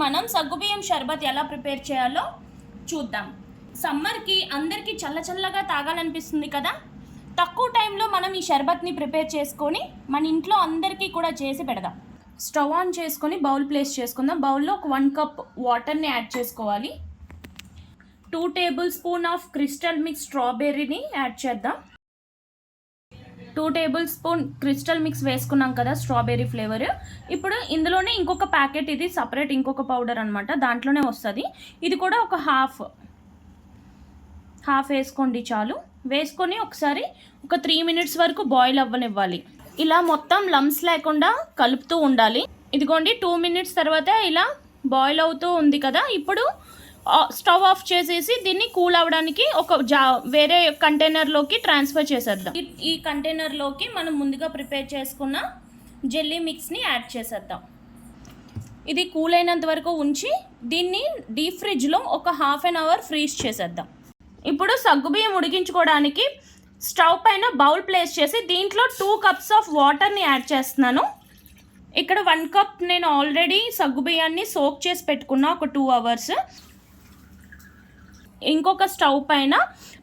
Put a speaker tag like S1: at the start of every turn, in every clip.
S1: మనం సగ్గుబియ్యం షర్బత్ ఎలా ప్రిపేర్ చేయాలో చూద్దాం. సమ్మర్కి అందరికీ చల్లగా తాగాలనిపిస్తుంది కదా. తక్కువ టైంలో మనం ఈ షర్బత్ని ప్రిపేర్ చేసుకొని మన ఇంట్లో అందరికీ కూడా చేసి పెడదాం. స్టవ్ ఆన్ చేసుకొని బౌల్ ప్లేస్ చేసుకుందాం. బౌల్లో ఒక 1 కప్ వాటర్ని యాడ్ చేసుకోవాలి. 2 tablespoon of crystal mix స్ట్రాబెర్రీని యాడ్ చేద్దాం. 2 టేబుల్ స్పూన్ క్రిస్టల్ మిక్స్ వేసుకున్నాం కదా, స్ట్రాబెర్రీ ఫ్లేవర్. ఇప్పుడు ఇందులోనే ఇంకొక ప్యాకెట్, ఇది సపరేట్ ఇంకొక పౌడర్ అనమాట, దాంట్లోనే వస్తుంది. ఇది కూడా ఒక హాఫ్ వేసుకోండి చాలు. వేసుకొని ఒకసారి ఒక 3 మినిట్స్ వరకు బాయిల్ అవ్వనివ్వాలి. ఇలా మొత్తం లమ్స్ లేకుండా కలుపుతూ ఉండాలి. ఇదిగోండి 2 మినిట్స్ తర్వాత ఇలా బాయిల్ అవుతూ ఉంది కదా. ఇప్పుడు స్టవ్ ఆఫ్ చేసేసి దీన్ని కూల్ అవ్వడానికి ఒక వేరే కంటైనర్లోకి ట్రాన్స్ఫర్ చేసేద్దాం. ఈ కంటైనర్లోకి మనం ముందుగా ప్రిపేర్ చేసుకున్న జెల్లీ మిక్స్ని యాడ్ చేసేద్దాం. ఇది కూల్ అయినంత వరకు ఉంచి దీన్ని డీప్ ఫ్రిడ్జ్లో ఒక ½ అన్ అవర్ ఫ్రీజ్ చేసేద్దాం. ఇప్పుడు సగ్గుబియ్యం ఉడికించుకోవడానికి స్టవ్ పైన బౌల్ ప్లేస్ చేసి దీంట్లో 2 కప్స్ ఆఫ్ వాటర్ని యాడ్ చేస్తున్నాను. ఇక్కడ 1 కప్ నేను ఆల్రెడీ సగ్గుబియ్యాన్ని సోక్ చేసి పెట్టుకున్నా ఒక 2 అవర్స్. ఇంకొక స్టవ్ పైన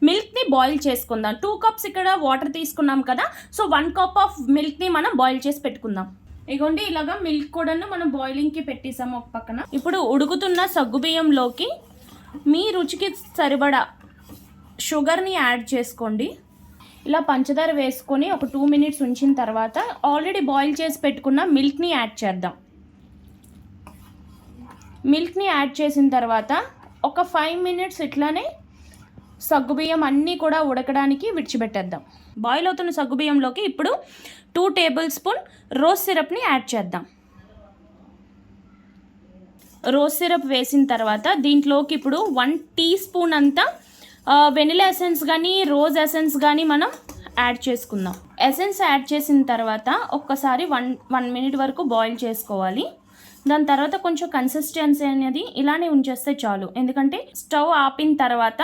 S1: మిల్క్ని బాయిల్ చేసుకుందాం. 2 కప్స్ ఇక్కడ వాటర్ తీసుకున్నాం కదా, సో 1 కప్ ఆఫ్ మిల్క్ని మనం బాయిల్ చేసి పెట్టుకుందాం. ఇగోండి ఇలాగా మిల్క్ కూడా మనం బాయిలింగ్కి పెట్టేసాము ఒక పక్కన. ఇప్పుడు ఉడుకుతున్న సగ్గుబియ్యంలోకి మీ రుచికి సరిపడా షుగర్ని యాడ్ చేసుకోండి. ఇలా పంచదార వేసుకొని ఒక 2 మినిట్స్ ఉంచిన తర్వాత ఆల్రెడీ బాయిల్ చేసి పెట్టుకున్న మిల్క్ని యాడ్ చేద్దాం. మిల్క్ని యాడ్ చేసిన తర్వాత ఒక 5 మినిట్స్ ఇట్లానే సగ్గుబియ్యం అన్నీ కూడా ఉడకడానికి విడిచిపెట్టేద్దాం. బాయిల్ అవుతున్న సగ్గుబియ్యంలోకి ఇప్పుడు 2 టేబుల్ స్పూన్ రోజ్ సిరప్ని యాడ్ చేద్దాం. రోజ్ సిరప్ వేసిన తర్వాత దీంట్లోకి ఇప్పుడు 1 టీ స్పూన్ అంతా వెనిలా ఎసెన్స్ కానీ రోజ్ ఎసెన్స్ కానీ మనం యాడ్ చేసుకుందాం. ఎసెన్స్ యాడ్ చేసిన తర్వాత ఒక్కసారి 1 మినిట్ వరకు బాయిల్ చేసుకోవాలి. దాని తర్వాత కొంచెం కన్సిస్టెన్సీ అనేది ఇలానే ఉంచేస్తే చాలు, ఎందుకంటే స్టవ్ ఆపిన తర్వాత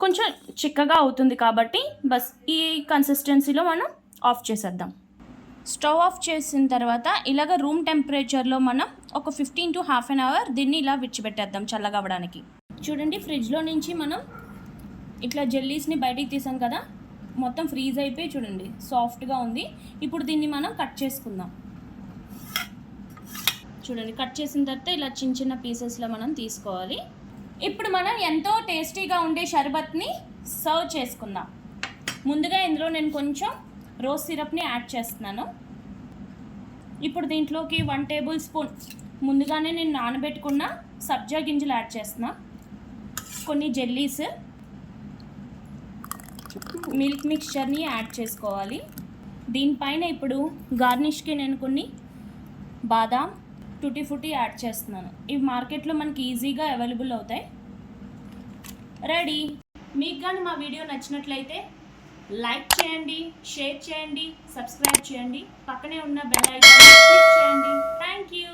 S1: కొంచెం చిక్కగా అవుతుంది కాబట్టి బస్ ఈ కన్సిస్టెన్సీలో మనం ఆఫ్ చేసేద్దాం. స్టవ్ ఆఫ్ చేసిన తర్వాత ఇలాగ రూమ్ టెంపరేచర్లో మనం ఒక 15 to ½ అన్ అవర్ దీన్ని ఇలా విడిచిపెట్టేద్దాం చల్లగా అవ్వడానికి. చూడండి ఫ్రిడ్జ్లో నుంచి మనం ఇట్లా జెల్లీస్ని బయటికి తీసాం కదా, మొత్తం ఫ్రీజ్ అయిపోయి చూడండి సాఫ్ట్గా ఉంది. ఇప్పుడు దీన్ని మనం కట్ చేసుకుందాం. చూడండి కట్ చేసిన తర్వాత ఇలా చిన్న పీసెస్లో మనం తీసుకోవాలి. ఇప్పుడు మనం ఎంతో టేస్టీగా ఉండే షర్బత్ని సర్వ్ చేసుకుందాం. ముందుగా ఇందులో నేను కొంచెం రోజ్ సిరప్ని యాడ్ చేస్తున్నాను. ఇప్పుడు దీంట్లోకి 1 టేబుల్ స్పూన్ ముందుగానే నేను నానబెట్టుకున్న సబ్జా గింజలు యాడ్ చేస్తున్నా. కొన్ని జెల్లీస్, మిల్క్ మిక్స్చర్ని యాడ్ చేసుకోవాలి. దీనిపైన ఇప్పుడు గార్నిష్కి నేను కొన్ని బాదాం, టూటీ ఫ్రూటీ యాడ్ చేస్తున్నాను. ఇవి మార్కెట్లో మనకి ఈజీగా అవైలబుల్ అవుతాయి. రెడీ. మీకు కానీ మా వీడియో నచ్చినట్లయితే లైక్ చేయండి, షేర్ చేయండి, సబ్స్క్రైబ్ చేయండి, పక్కనే ఉన్న బెల్ ఐకాన్ క్లిక్ చేయండి. Thank you.